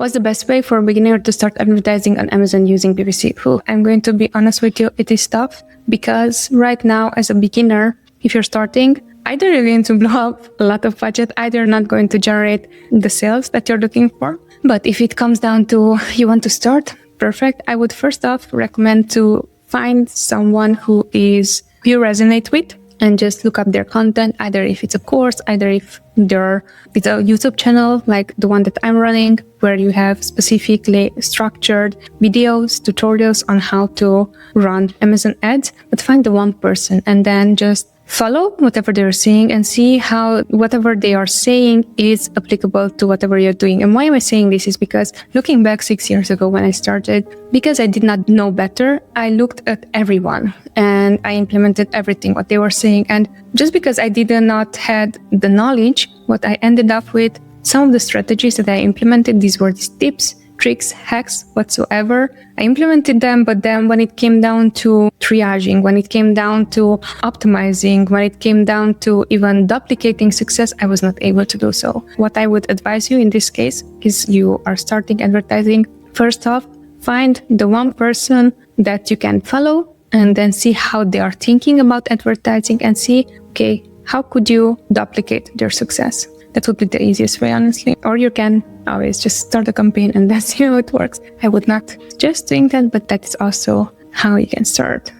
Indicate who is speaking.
Speaker 1: What's the best way for a beginner to start advertising on Amazon using PPC? I'm going to be honest with you, it is tough because right now as a beginner, if you're starting, either you're going to blow up a lot of budget, either you're not going to generate the sales that you're looking for. But if it comes down to you want to start, perfect. I would first off recommend to find someone who you resonate with and just look up their content, either if it's a course, either if it's a YouTube channel like the one that I'm running, where you have specifically structured videos, tutorials on how to run Amazon ads. But find the one person and then just follow whatever they're saying and see how whatever they are saying is applicable to whatever you're doing. And why am I saying this is because looking back 6 years ago when I started, because I did not know better, I looked at everyone and I implemented everything what they were saying. And just because I did not had the knowledge, what I ended up with, some of the strategies that I implemented, these were these tips, tricks, hacks, whatsoever. I implemented them, but then when it came down to triaging, when it came down to optimizing, when it came down to even duplicating success, I was not able to do so. What I would advise you in this case is you are starting advertising. First off, find the one person that you can follow and then see how they are thinking about advertising and see, okay, how could you duplicate their success? That would be the easiest way, honestly. Or you can always just start a campaign and then see how it works. I would not suggest doing that, but that is also how you can start.